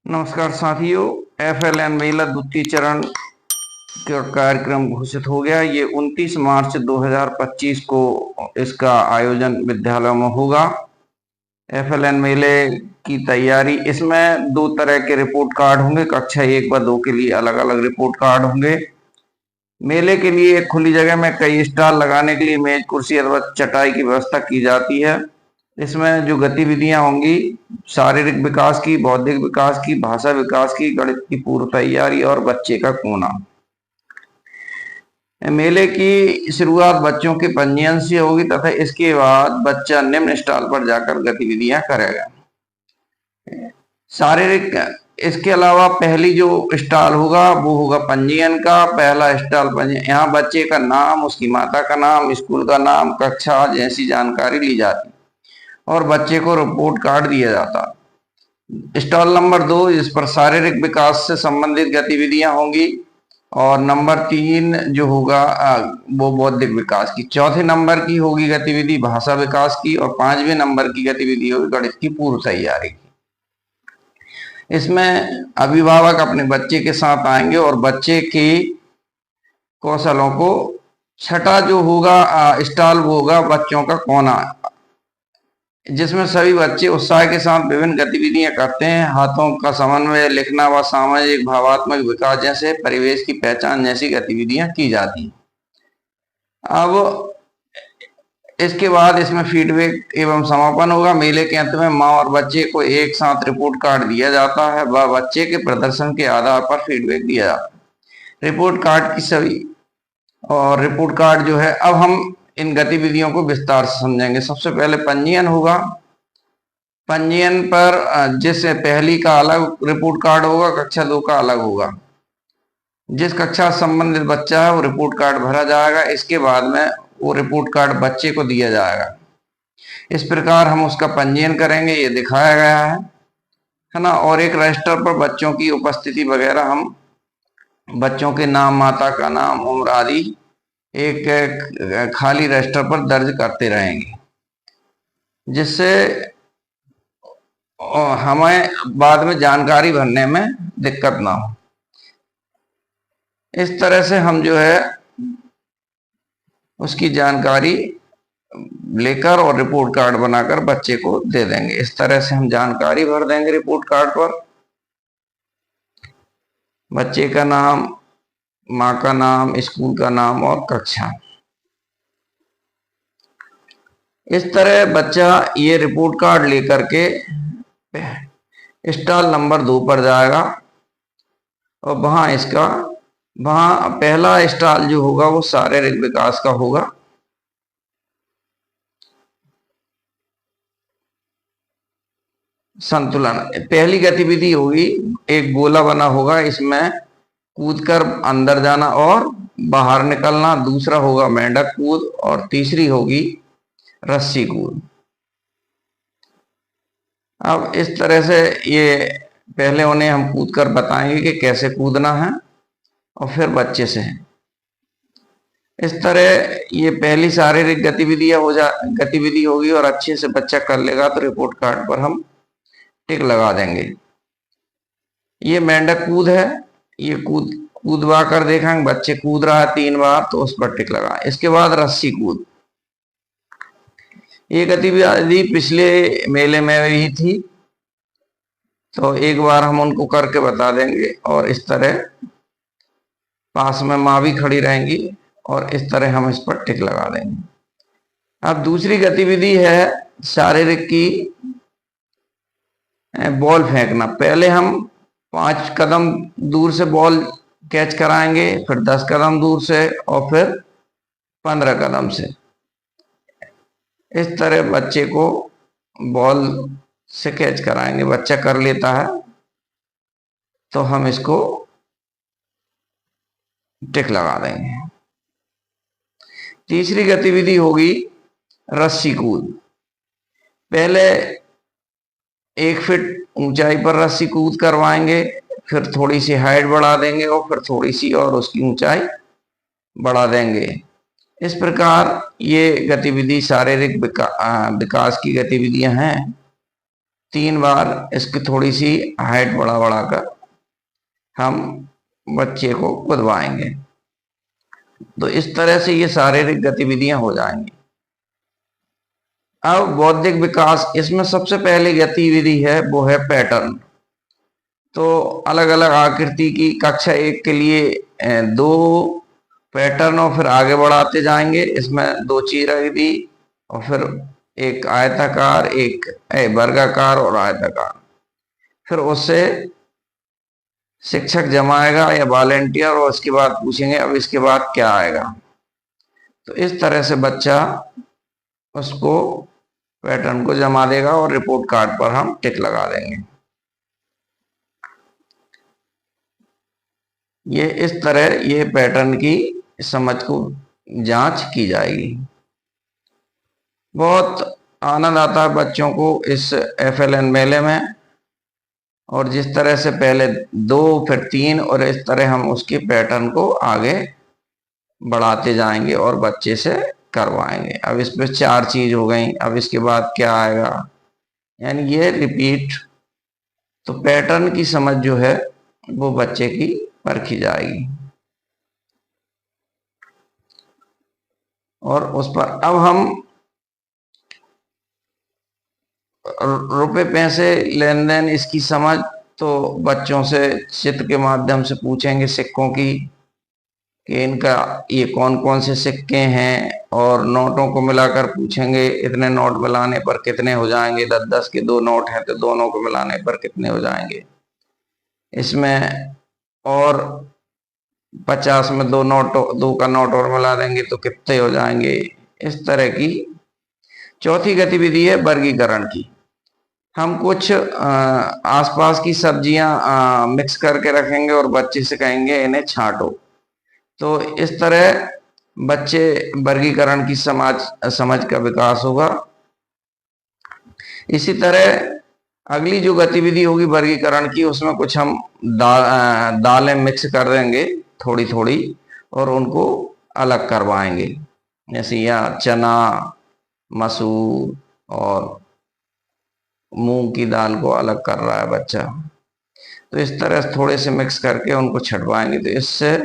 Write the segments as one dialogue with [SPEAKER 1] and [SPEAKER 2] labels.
[SPEAKER 1] नमस्कार साथियों, FLN महिला द्वितीय चरण का कार्यक्रम घोषित हो गया। ये 29 मार्च 2025 को इसका आयोजन विद्यालयों में होगा। FLN मेले की तैयारी, इसमें दो तरह के रिपोर्ट कार्ड होंगे। कक्षा 1 व 2 के लिए अलग अलग रिपोर्ट कार्ड होंगे। मेले के लिए एक खुली जगह में कई स्टॉल लगाने के लिए मेज कुर्सी अथवा चटाई की व्यवस्था की जाती है। इसमें जो गतिविधियां होंगी, शारीरिक विकास की, बौद्धिक विकास की, भाषा विकास की, गणित की पूर्व तैयारी और बच्चे का कोना। मेले की शुरुआत बच्चों के पंजीयन से होगी तथा इसके बाद बच्चा निम्न स्टॉल पर जाकर गतिविधियां करेगा। शारीरिक, इसके अलावा पहली जो स्टॉल होगा वो होगा पंजीयन का। पहला स्टॉल पंजीयन, यहाँ बच्चे का नाम, उसकी माता का नाम, स्कूल का नाम, कक्षा जैसी जानकारी ली जाती और बच्चे को रिपोर्ट कार्ड दिया जाता। स्टॉल नंबर 2, इस पर शारीरिक विकास से संबंधित गतिविधियां होंगी और नंबर 3 जो होगा वो बौद्धिक विकास की। चौथे नंबर की होगी गतिविधि भाषा विकास की और 5वें नंबर की गतिविधि होगी गणित की पूर्व तैयारी की। इसमें अभिभावक अपने बच्चे के साथ आएंगे और बच्चे के कौशलों को, छठा जो होगा स्टॉल वो होगा बच्चों का कोना, जिसमें सभी बच्चे उत्साह के साथ विभिन्न गतिविधियां करते हैं। हाथों का समन्वय, लिखना व सामाजिक भावात्मक विकास जैसे परिवेश की पहचान जैसी गतिविधियां की जाती हैं। अब इसके बाद इसमें फीडबैक एवं समापन होगा। मेले के अंत में माँ और बच्चे को एक साथ रिपोर्ट कार्ड दिया जाता है व बच्चे के प्रदर्शन के आधार पर फीडबैक दिया जाता है। रिपोर्ट कार्ड की सभी और रिपोर्ट कार्ड जो है, अब हम इन गतिविधियों को विस्तार से समझेंगे। सबसे पहले पंजीयन होगा। पंजीयन पर जिससे पहली का अलग रिपोर्ट कार्ड होगा, कक्षा 2 का अलग होगा। जिस कक्षा से संबंधित बच्चा है वो रिपोर्ट कार्ड भरा जाएगा। इसके बाद में वो रिपोर्ट कार्ड बच्चे को दिया जाएगा। इस प्रकार हम उसका पंजीयन करेंगे, ये दिखाया गया है ना। और एक रजिस्टर पर बच्चों की उपस्थिति वगैरह, हम बच्चों के नाम, माता का नाम, उम्र आदि एक खाली रजिस्टर पर दर्ज करते रहेंगे, जिससे हमें बाद में जानकारी भरने में दिक्कत ना हो। इस तरह से हम जो है उसकी जानकारी लेकर और रिपोर्ट कार्ड बनाकर बच्चे को दे देंगे। इस तरह से हम जानकारी भर देंगे रिपोर्ट कार्ड पर। बच्चे का नाम, माँ का नाम, स्कूल का नाम और कक्षा। इस तरह बच्चा ये रिपोर्ट कार्ड लेकर के स्टॉल नंबर 2 पर जाएगा और वहां पहला स्टॉल जो होगा वो शारीरिक विकास का होगा। संतुलन, पहली गतिविधि होगी, एक गोला बना होगा, इसमें कूदकर अंदर जाना और बाहर निकलना। दूसरा होगा मेंढक कूद और तीसरी होगी रस्सी कूद। अब इस तरह से ये पहले उन्हें हम कूद कर बताएंगे कि कैसे कूदना है और फिर बच्चे से। इस तरह ये पहली शारीरिक गतिविधि होगी और अच्छे से बच्चा कर लेगा तो रिपोर्ट कार्ड पर हम टिक लगा देंगे। ये मेंढक कूद है, ये कूदवा कर देखेंगे, बच्चे कूद रहा है 3 बार तो उस पर टिक लगा। इसके बाद रस्सी कूद, ये गतिविधि पिछले मेले में भी थी तो एक बार हम उनको करके बता देंगे और इस तरह पास में माँ भी खड़ी रहेंगी और इस तरह हम इस पर टिक लगा देंगे। अब दूसरी गतिविधि है शारीरिक की, बॉल फेंकना। पहले हम 5 कदम दूर से बॉल कैच कराएंगे, फिर 10 कदम दूर से और फिर 15 कदम से। इस तरह बच्चे को बॉल से कैच कराएंगे। बच्चा कर लेता है तो हम इसको टिक लगा देंगे। तीसरी गतिविधि होगी रस्सी कूद। पहले 1 फीट ऊंचाई पर रस्सी कूद करवाएंगे, फिर थोड़ी सी हाइट बढ़ा देंगे और फिर थोड़ी सी और उसकी ऊंचाई बढ़ा देंगे। इस प्रकार ये गतिविधि शारीरिक विकास की गतिविधियां हैं। 3 बार इसकी थोड़ी सी हाइट बढ़ा कर हम बच्चे को कूदवाएंगे। तो इस तरह से ये शारीरिक गतिविधियां हो जाएंगी। अब बौद्धिक विकास, इसमें सबसे पहली गतिविधि है वो है पैटर्न। तो अलग अलग आकृति की कक्षा 1 के लिए 2 पैटर्न और फिर आगे बढ़ाते जाएंगे। इसमें 2 चीज रख दी और फिर एक आयताकार, एक वर्गाकार और आयताकार। फिर उससे शिक्षक जमाएगा या वॉलेंटियर और उसके बाद पूछेंगे अब इसके बाद क्या आएगा। तो इस तरह से बच्चा उसको पैटर्न को जमा देगा और रिपोर्ट कार्ड पर हम टिक लगा देंगे। ये इस तरह ये पैटर्न की समझ को जांच की जाएगी। बहुत आनंद आता है बच्चों को इस एफएलएन मेले में। और जिस तरह से पहले 2 फिर 3 और इस तरह हम उसके पैटर्न को आगे बढ़ाते जाएंगे और बच्चे से करवाएंगे। अब इस पे 4 चीज हो गई, अब इसके बाद क्या आएगा, यानी ये रिपीट। तो पैटर्न की समझ जो है वो बच्चे की परखी जाएगी। और उस पर अब हम रुपए पैसे लेन देन इसकी समझ तो बच्चों से चित्र के माध्यम से पूछेंगे सिक्कों की कि इनका ये कौन कौन से सिक्के हैं, और नोटों को मिलाकर पूछेंगे इतने नोट मिलाने पर कितने हो जाएंगे। 10-10 के 2 नोट हैं तो दोनों को मिलाने पर कितने हो जाएंगे इसमें। और 50 में 2 का नोट और मिला देंगे तो कितने हो जाएंगे। इस तरह की चौथी गतिविधि है वर्गीकरण की। हम कुछ आसपास की सब्जियां मिक्स करके रखेंगे और बच्चे से कहेंगे इन्हें छांटो। तो इस तरह बच्चे वर्गीकरण की समझ का विकास होगा। इसी तरह अगली जो गतिविधि होगी वर्गीकरण की, उसमें कुछ हम दालें मिक्स कर देंगे थोड़ी थोड़ी और उनको अलग करवाएंगे। जैसे यहाँ चना, मसूर और मूंग की दाल को अलग कर रहा है बच्चा। तो इस तरह थोड़े से मिक्स करके उनको छटवाएंगे। तो इससे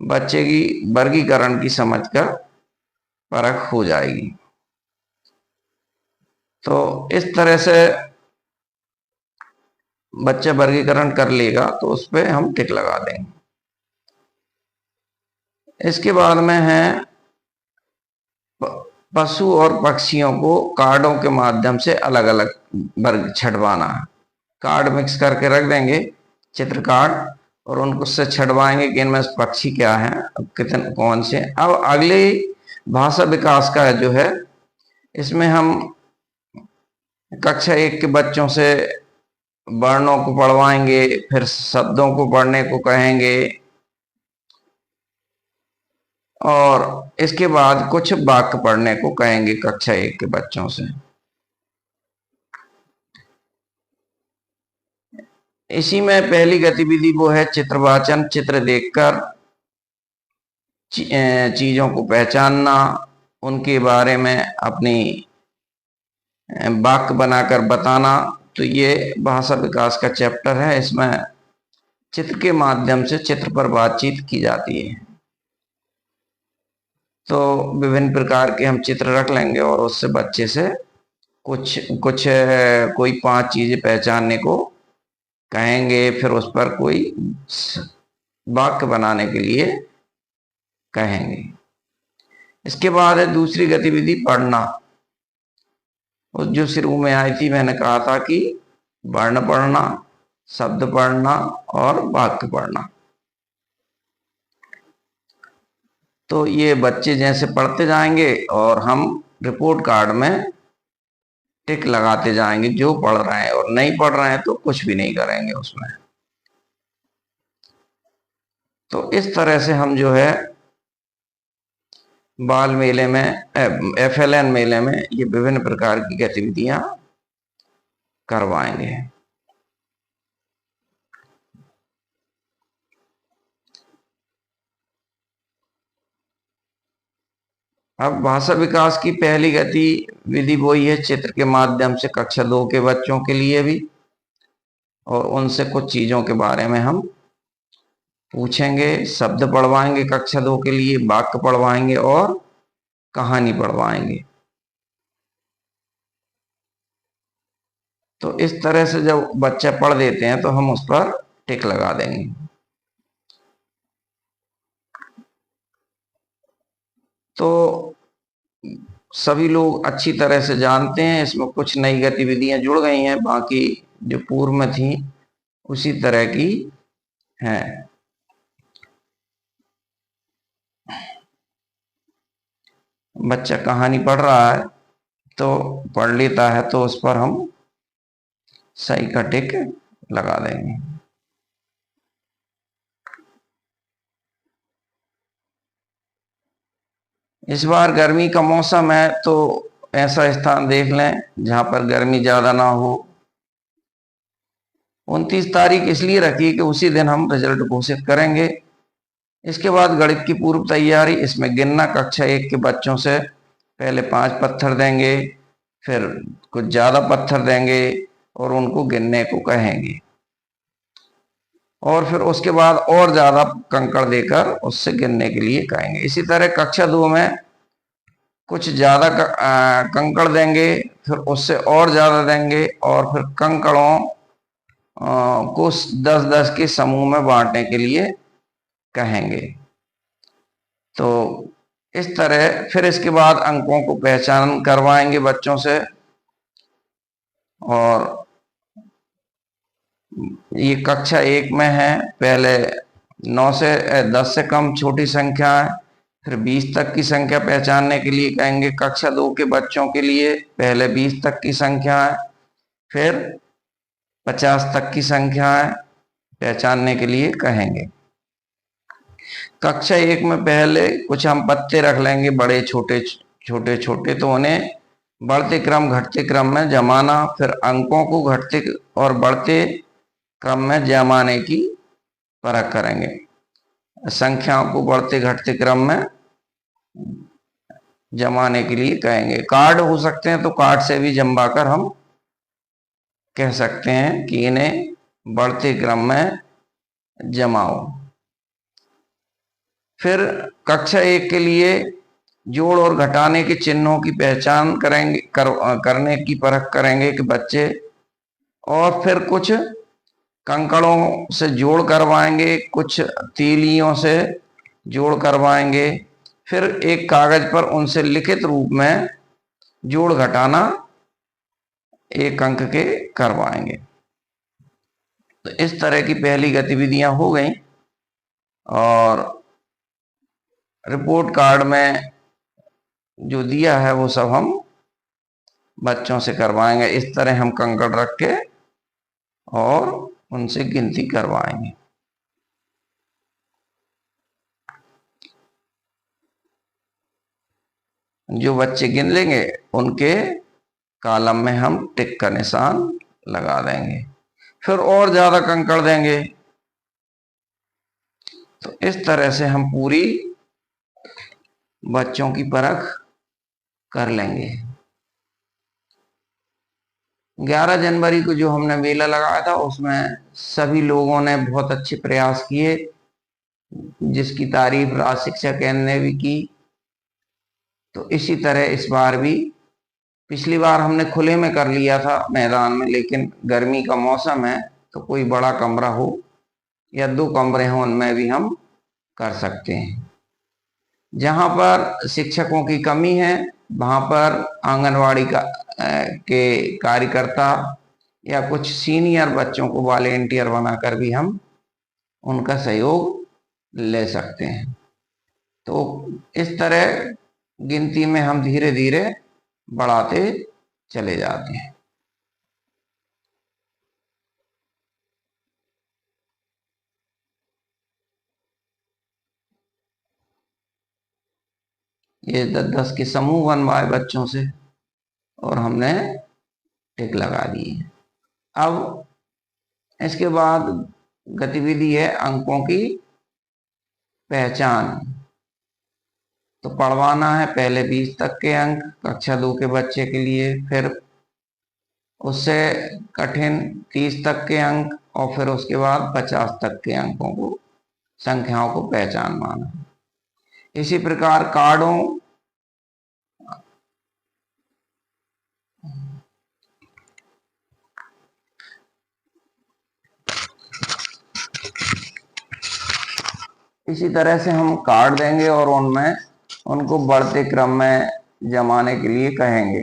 [SPEAKER 1] बच्चे की वर्गीकरण की समझ का परख हो जाएगी। तो इस तरह से बच्चा वर्गीकरण कर लेगा तो उस पर हम टिक लगा देंगे। इसके बाद में है पशु और पक्षियों को कार्डों के माध्यम से अलग अलग वर्ग छटवाना है। कार्ड मिक्स करके रख देंगे, चित्र कार्ड, और उनको से छटवाएंगे कि इनमें पक्षी क्या है, कितने कौन से। अब अगले भाषा विकास का जो है, इसमें हम कक्षा 1 के बच्चों से वर्णों को पढ़वाएंगे, फिर शब्दों को पढ़ने को कहेंगे और इसके बाद कुछ वाक्य पढ़ने को कहेंगे कक्षा 1 के बच्चों से। इसी में पहली गतिविधि वो है चित्रवाचन। चित्र देखकर चीजों को पहचानना, उनके बारे में अपनी वाक्य बनाकर बताना। तो ये भाषा विकास का चैप्टर है। इसमें चित्र के माध्यम से चित्र पर बातचीत की जाती है। तो विभिन्न प्रकार के हम चित्र रख लेंगे और उससे बच्चे से कुछ कुछ कोई 5 चीजें पहचानने को कहेंगे, फिर उस पर कोई वाक्य बनाने के लिए कहेंगे। इसके बाद है दूसरी गतिविधि पढ़ना। उस जो शुरू में आई थी, मैंने कहा था कि वर्ण पढ़ना, शब्द पढ़ना और वाक्य पढ़ना। तो ये बच्चे जैसे पढ़ते जाएंगे और हम रिपोर्ट कार्ड में टिक लगाते जाएंगे जो पढ़ रहे हैं, और नहीं पढ़ रहे हैं तो कुछ भी नहीं करेंगे उसमें। तो इस तरह से हम जो है बाल मेले में, एफएलएन मेले में ये विभिन्न प्रकार की गतिविधियां करवाएंगे। अब भाषा विकास की पहली गतिविधि वही है, चित्र के माध्यम से कक्षा 2 के बच्चों के लिए भी, और उनसे कुछ चीजों के बारे में हम पूछेंगे। शब्द पढ़वाएंगे कक्षा 2 के लिए, वाक्य पढ़वाएंगे और कहानी पढ़वाएंगे। तो इस तरह से जब बच्चे पढ़ देते हैं तो हम उस पर टिक लगा देंगे। तो सभी लोग अच्छी तरह से जानते हैं, इसमें कुछ नई गतिविधियां जुड़ गई हैं, बाकी जो पूर्व में थी उसी तरह की हैं। बच्चा कहानी पढ़ रहा है तो पढ़ लेता है, तो उस पर हम सही का टिक लगा देंगे। इस बार गर्मी का मौसम है, तो ऐसा स्थान देख लें जहां पर गर्मी ज्यादा ना हो। 29 तारीख इसलिए रखी कि उसी दिन हम रिजल्ट घोषित करेंगे। इसके बाद गणित की पूर्व तैयारी, इसमें गिनना, कक्षा 1 के बच्चों से पहले 5 पत्थर देंगे, फिर कुछ ज्यादा पत्थर देंगे और उनको गिनने को कहेंगे, और फिर उसके बाद और ज्यादा कंकड़ देकर उससे गिनने के लिए कहेंगे। इसी तरह कक्षा 2 में कुछ ज्यादा कंकड़ देंगे, फिर उससे और ज्यादा देंगे, और फिर कंकड़ों को 10-10 के समूह में बांटने के लिए कहेंगे। तो इस तरह फिर इसके बाद अंकों को पहचान करवाएंगे बच्चों से, और ये कक्षा 1 में है, पहले 9 से 10 से कम छोटी संख्या है, फिर 20 तक की संख्या पहचानने के लिए कहेंगे। कक्षा 2 के बच्चों के लिए पहले 20 तक की संख्या है, फिर 50 तक की संख्या है पहचानने के लिए कहेंगे। कक्षा 1 में पहले कुछ हम पत्ते रख लेंगे, बड़े छोटे छोटे छोटे, तो उन्हें बढ़ते क्रम घटते क्रम में जमाना, फिर अंकों को घटते और बढ़ते क्रम में जमाने की परख करेंगे। संख्याओं को बढ़ते घटते क्रम में जमाने के लिए कहेंगे। कार्ड हो सकते हैं तो कार्ड से भी जमवा कर हम कह सकते हैं कि इन्हें बढ़ते क्रम में जमाओ। फिर कक्षा 1 के लिए जोड़ और घटाने के चिन्हों की पहचान करेंगे, करने की परख करेंगे कि बच्चे, और फिर कुछ कंकड़ों से जोड़ करवाएंगे, कुछ तीलियों से जोड़ करवाएंगे, फिर एक कागज पर उनसे लिखित रूप में जोड़ घटाना एक अंक के करवाएंगे। तो इस तरह की पहली गतिविधियां हो गई, और रिपोर्ट कार्ड में जो दिया है वो सब हम बच्चों से करवाएंगे। इस तरह हम कंकड़ रख के और उनसे गिनती करवाएंगे। जो बच्चे गिन लेंगे उनके कॉलम में हम टिक का निशान लगा देंगे, फिर और ज्यादा कंकड़ देंगे। तो इस तरह से हम पूरी बच्चों की परख कर लेंगे। 11 जनवरी को जो हमने मेला लगाया था उसमें सभी लोगों ने बहुत अच्छे प्रयास किए, जिसकी तारीफ राज शिक्षा केंद्र ने भी की। तो इसी तरह इस बार भी, पिछली बार हमने खुले में कर लिया था मैदान में, लेकिन गर्मी का मौसम है तो कोई बड़ा कमरा हो या 2 कमरे हों उनमें भी हम कर सकते हैं। जहां पर शिक्षकों की कमी है वहां पर आंगनवाड़ी के कार्यकर्ता या कुछ सीनियर बच्चों को वॉलेंटियर बनाकर भी हम उनका सहयोग ले सकते हैं। तो इस तरह गिनती में हम धीरे धीरे बढ़ाते चले जाते हैं। ये 10-10 के समूह बनवाए बच्चों से और हमने टिक लगा दिए। अब इसके बाद गतिविधि है अंकों की पहचान। तो पढ़वाना है पहले 20 तक के अंक कक्षा 2 के बच्चे के लिए, फिर उससे कठिन 30 तक के अंक, और फिर उसके बाद 50 तक के अंकों को, संख्याओं को पहचान पाना। इसी प्रकार कार्डों इसी तरह से हम कार्ड देंगे और उनमें उनको बढ़ते क्रम में जमाने के लिए कहेंगे।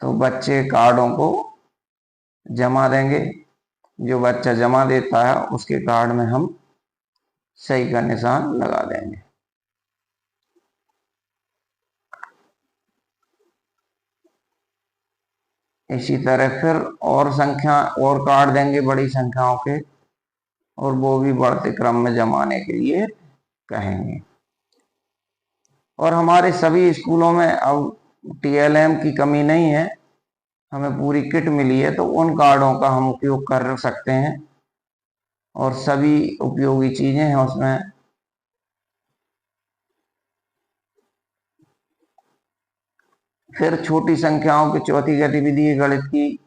[SPEAKER 1] तो बच्चे कार्डों को जमा देंगे, जो बच्चा जमा देता है उसके कार्ड में हम सही का निशान लगा देंगे। इसी तरह फिर और संख्या और कार्ड देंगे बड़ी संख्याओं के, और वो भी बढ़ते क्रम में जमाने के लिए कहेंगे। और हमारे सभी स्कूलों में अब टीएलएम की कमी नहीं है, हमें पूरी किट मिली है, तो उन कार्डों का हम उपयोग कर सकते हैं और सभी उपयोगी चीजें हैं उसमें। फिर छोटी संख्याओं की चौथी गतिविधि गणित की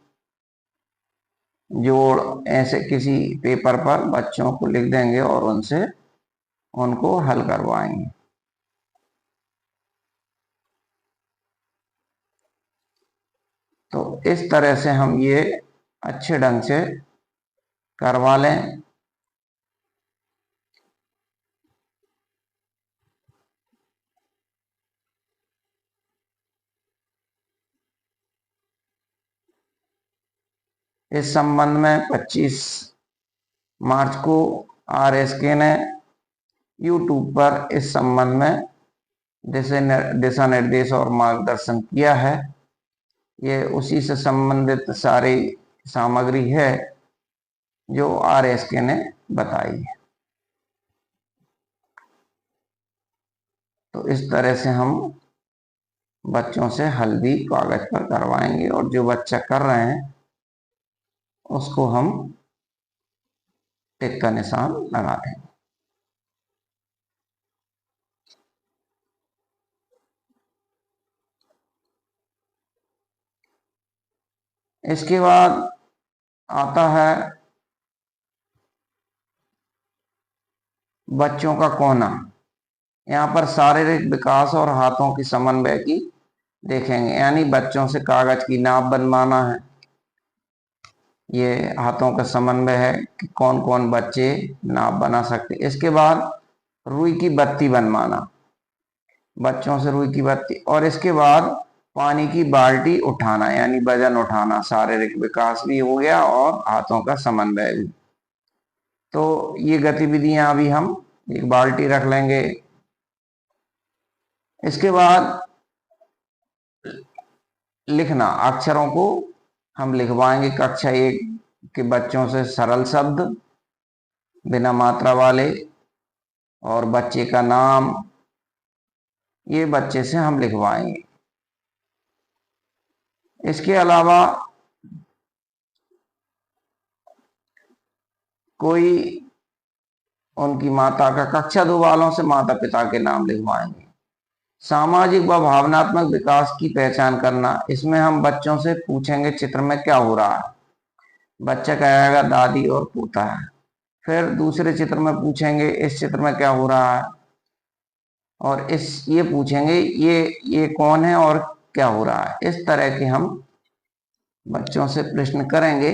[SPEAKER 1] जोड़, ऐसे किसी पेपर पर बच्चों को लिख देंगे और उनसे उनको हल करवाएंगे। तो इस तरह से हम ये अच्छे ढंग से करवा लें। इस संबंध में 25 मार्च को आरएसके ने यूट्यूब पर इस संबंध में दिशा निर्देश और मार्गदर्शन किया है। ये उसी से संबंधित सारी सामग्री है जो आरएसके ने बताई है। तो इस तरह से हम बच्चों से हल भी कागज पर करवाएंगे, और जो बच्चा कर रहे हैं उसको हम टिक का निशान लगा देंगे। इसके बाद आता है बच्चों का कोना। यहाँ पर शारीरिक विकास और हाथों की समन्वय की देखेंगे, यानी बच्चों से कागज की नाप बनवाना है। ये हाथों का समन्वय है कि कौन कौन बच्चे नाप बना सकते। इसके बाद रुई की बत्ती बनवाना, बच्चों से रुई की बत्ती, और इसके बाद पानी की बाल्टी उठाना, यानी वजन उठाना। शारीरिक विकास भी हो गया और हाथों का समन्वय भी। तो ये गतिविधियां अभी हम एक बाल्टी रख लेंगे। इसके बाद लिखना, अक्षरों को हम लिखवाएंगे कक्षा 1 के बच्चों से सरल शब्द बिना मात्रा वाले, और बच्चे का नाम ये बच्चे से हम लिखवाएंगे। इसके अलावा कोई उनकी माता का, कक्षा 2 वालों से माता पिता के नाम लिखवाएंगे। सामाजिक व भावनात्मक विकास की पहचान करना, इसमें हम बच्चों से पूछेंगे चित्र में क्या हो रहा है। बच्चा कहेगा दादी और पोता है। फिर दूसरे चित्र में पूछेंगे इस चित्र में क्या हो रहा है, और ये पूछेंगे ये कौन है और क्या हो रहा है। इस तरह के हम बच्चों से प्रश्न करेंगे।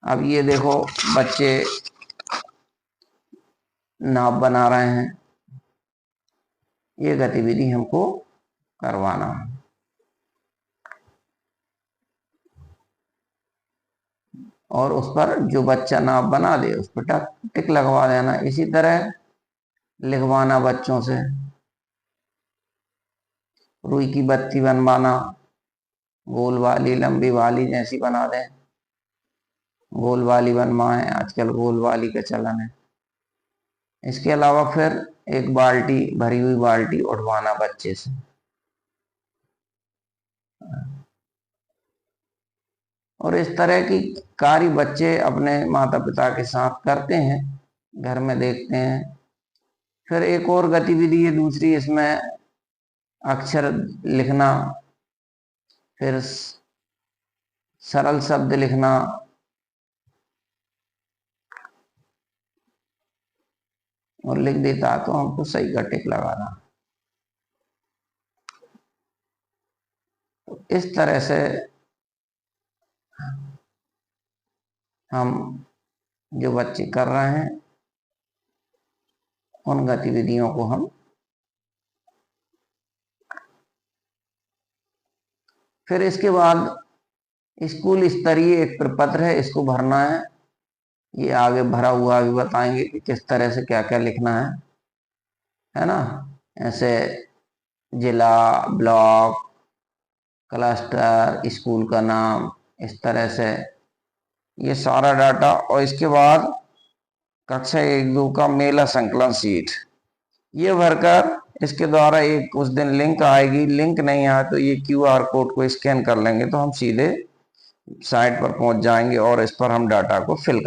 [SPEAKER 1] अब ये देखो बच्चे नाप बना रहे हैं, ये गतिविधि हमको करवाना है। और उस पर जो बच्चा नाप बना दे उस पर टिक लगवा देना। इसी तरह लिखवाना बच्चों से, रुई की बत्ती बनवाना, गोल वाली लंबी वाली जैसी बना दें, गोल वाली बनवाएं, आजकल गोल वाली का चलन है। इसके अलावा फिर एक बाल्टी, भरी हुई बाल्टी उठवाना बच्चे से। और इस तरह की कार्य बच्चे अपने माता पिता के साथ करते हैं, घर में देखते हैं। फिर एक और गतिविधि है दूसरी, इसमें अक्षर लिखना, फिर सरल शब्द लिखना, और लिख देता तो हमको सही का टिक लगाना। तो इस तरह से हम जो बच्चे कर रहे हैं उन गतिविधियों को हम फिर इसके बाद स्कूल स्तरीय एक प्रपत्र है, इसको भरना है। ये आगे भरा हुआ भी बताएंगे कि किस तरह से क्या क्या लिखना है ना। ऐसे जिला, ब्लॉक, क्लस्टर, स्कूल का नाम, इस तरह से ये सारा डाटा। और इसके बाद कक्षा 1-2 का मेला संकलन सीट, ये भरकर इसके द्वारा एक उस दिन लिंक आएगी। लिंक नहीं आए तो ये QR कोड को स्कैन कर लेंगे तो हम सीधे साइट पर पहुंच जाएंगे और इस पर हम डाटा को फिल कर